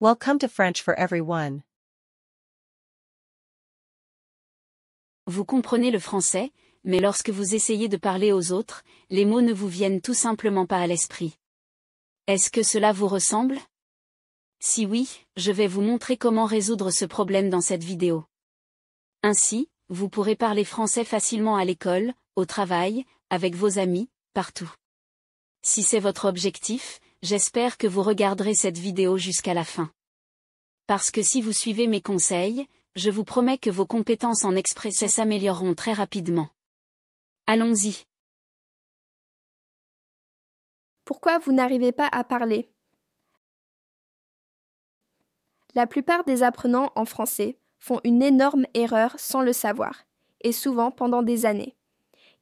Welcome to French for Everyone. Vous comprenez le français, mais lorsque vous essayez de parler aux autres, les mots ne vous viennent tout simplement pas à l'esprit. Est-ce que cela vous ressemble? Si oui, je vais vous montrer comment résoudre ce problème dans cette vidéo. Ainsi, vous pourrez parler français facilement à l'école, au travail, avec vos amis, partout. Si c'est votre objectif, j'espère que vous regarderez cette vidéo jusqu'à la fin. Parce que si vous suivez mes conseils, je vous promets que vos compétences en expression s'amélioreront très rapidement. Allons-y. Pourquoi vous n'arrivez pas à parler? La plupart des apprenants en français font une énorme erreur sans le savoir, et souvent pendant des années.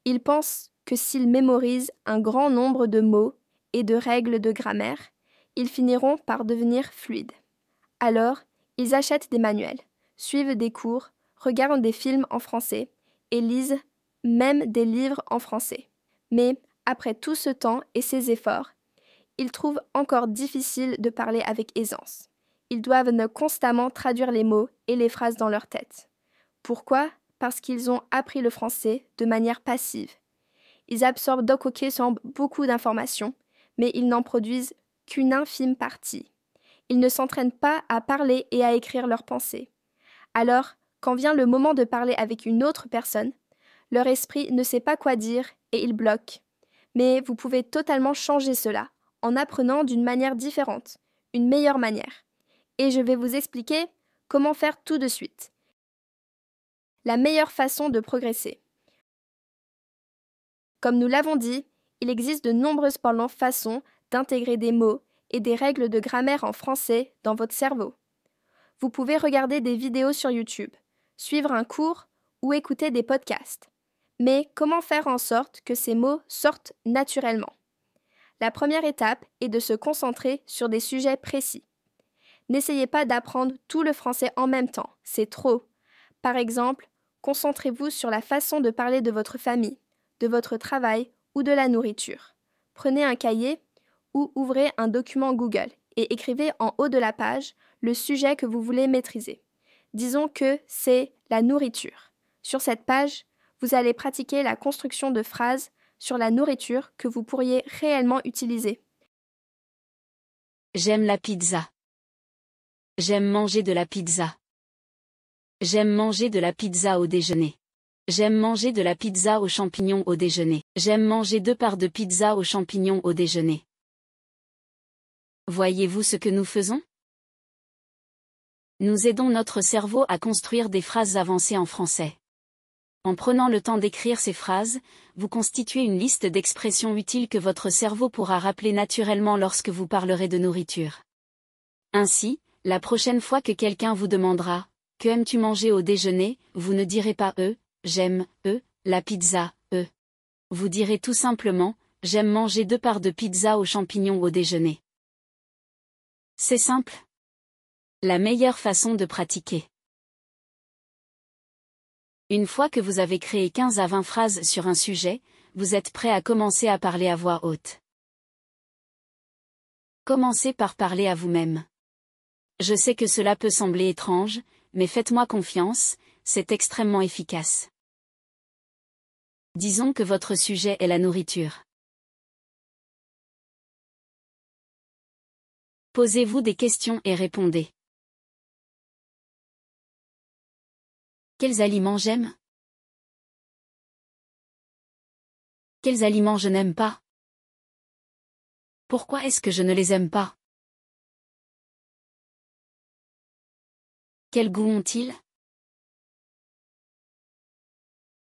Ils pensent que s'ils mémorisent un grand nombre de mots et de règles de grammaire, ils finiront par devenir fluides. Alors, ils achètent des manuels, suivent des cours, regardent des films en français et lisent même des livres en français. Mais, après tout ce temps et ces efforts, ils trouvent encore difficile de parler avec aisance. Ils doivent constamment traduire les mots et les phrases dans leur tête. Pourquoi? Parce qu'ils ont appris le français de manière passive. Ils absorbent donc beaucoup d'informations, mais ils n'en produisent qu'une infime partie. Ils ne s'entraînent pas à parler et à écrire leurs pensées. Alors, quand vient le moment de parler avec une autre personne, leur esprit ne sait pas quoi dire et ils bloquent. Mais vous pouvez totalement changer cela en apprenant d'une manière différente, une meilleure manière. Et je vais vous expliquer comment faire tout de suite. La meilleure façon de progresser. Comme nous l'avons dit, il existe de nombreuses façons d'intégrer des mots et des règles de grammaire en français dans votre cerveau. Vous pouvez regarder des vidéos sur YouTube, suivre un cours ou écouter des podcasts. Mais comment faire en sorte que ces mots sortent naturellement? La première étape est de se concentrer sur des sujets précis. N'essayez pas d'apprendre tout le français en même temps, c'est trop. Par exemple, concentrez-vous sur la façon de parler de votre famille, de votre travail ou de la nourriture. Prenez un cahier ou ouvrez un document Google et écrivez en haut de la page le sujet que vous voulez maîtriser. Disons que c'est la nourriture. Sur cette page, vous allez pratiquer la construction de phrases sur la nourriture que vous pourriez réellement utiliser. J'aime la pizza. J'aime manger de la pizza. J'aime manger de la pizza au déjeuner. J'aime manger de la pizza aux champignons au déjeuner. J'aime manger 2 parts de pizza aux champignons au déjeuner. Voyez-vous ce que nous faisons? Nous aidons notre cerveau à construire des phrases avancées en français. En prenant le temps d'écrire ces phrases, vous constituez une liste d'expressions utiles que votre cerveau pourra rappeler naturellement lorsque vous parlerez de nourriture. Ainsi, la prochaine fois que quelqu'un vous demandera « Que aimes-tu manger au déjeuner ?», vous ne direz pas « j'aime, la pizza, Vous direz tout simplement « J'aime manger 2 parts de pizza aux champignons au déjeuner ». C'est simple. La meilleure façon de pratiquer. Une fois que vous avez créé 15 à 20 phrases sur un sujet, vous êtes prêt à commencer à parler à voix haute. Commencez par parler à vous-même. Je sais que cela peut sembler étrange, mais faites-moi confiance, c'est extrêmement efficace. Disons que votre sujet est la nourriture. Posez-vous des questions et répondez. Quels aliments j'aime? Quels aliments je n'aime pas? Pourquoi est-ce que je ne les aime pas? Quel goût ont-ils?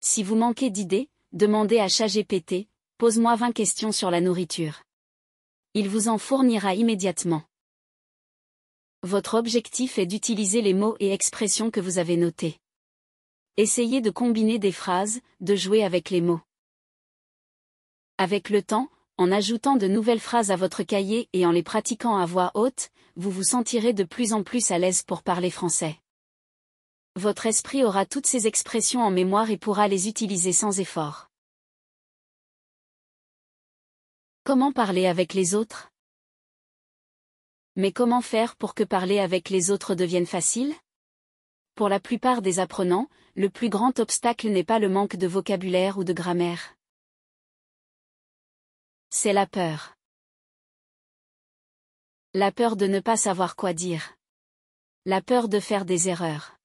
Si vous manquez d'idées, demandez à ChatGPT, pose-moi 20 questions sur la nourriture. Il vous en fournira immédiatement. Votre objectif est d'utiliser les mots et expressions que vous avez notés. Essayez de combiner des phrases, de jouer avec les mots. Avec le temps, en ajoutant de nouvelles phrases à votre cahier et en les pratiquant à voix haute, vous vous sentirez de plus en plus à l'aise pour parler français. Votre esprit aura toutes ces expressions en mémoire et pourra les utiliser sans effort. Comment parler avec les autres? Mais comment faire pour que parler avec les autres devienne facile? Pour la plupart des apprenants, le plus grand obstacle n'est pas le manque de vocabulaire ou de grammaire. C'est la peur. La peur de ne pas savoir quoi dire. La peur de faire des erreurs.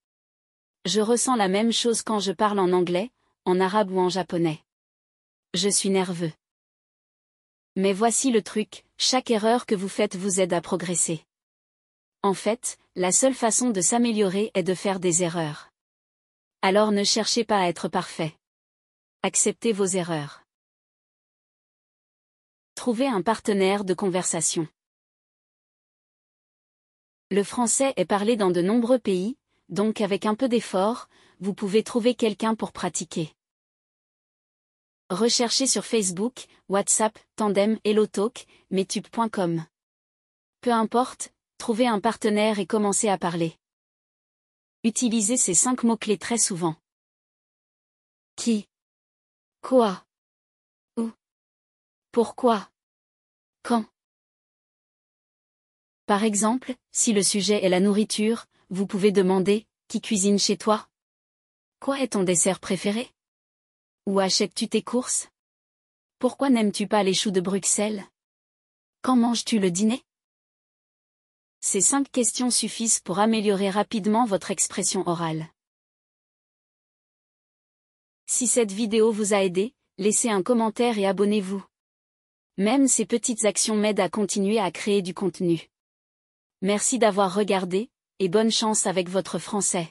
Je ressens la même chose quand je parle en anglais, en arabe ou en japonais. Je suis nerveux. Mais voici le truc, chaque erreur que vous faites vous aide à progresser. En fait, la seule façon de s'améliorer est de faire des erreurs. Alors ne cherchez pas à être parfait. Acceptez vos erreurs. Trouvez un partenaire de conversation. Le français est parlé dans de nombreux pays, donc avec un peu d'effort, vous pouvez trouver quelqu'un pour pratiquer. Recherchez sur Facebook, WhatsApp, Tandem, HelloTalk, Meetup.com. Peu importe, trouvez un partenaire et commencez à parler. Utilisez ces 5 mots-clés très souvent. Qui? Quoi? Où? Pourquoi? Quand? Par exemple, si le sujet est la nourriture, vous pouvez demander « Qui cuisine chez toi? Quoi est ton dessert préféré? Où achètes-tu tes courses? Pourquoi n'aimes-tu pas les choux de Bruxelles? Quand manges-tu le dîner? » Ces 5 questions suffisent pour améliorer rapidement votre expression orale. Si cette vidéo vous a aidé, laissez un commentaire et abonnez-vous. Même ces petites actions m'aident à continuer à créer du contenu. Merci d'avoir regardé, et bonne chance avec votre français.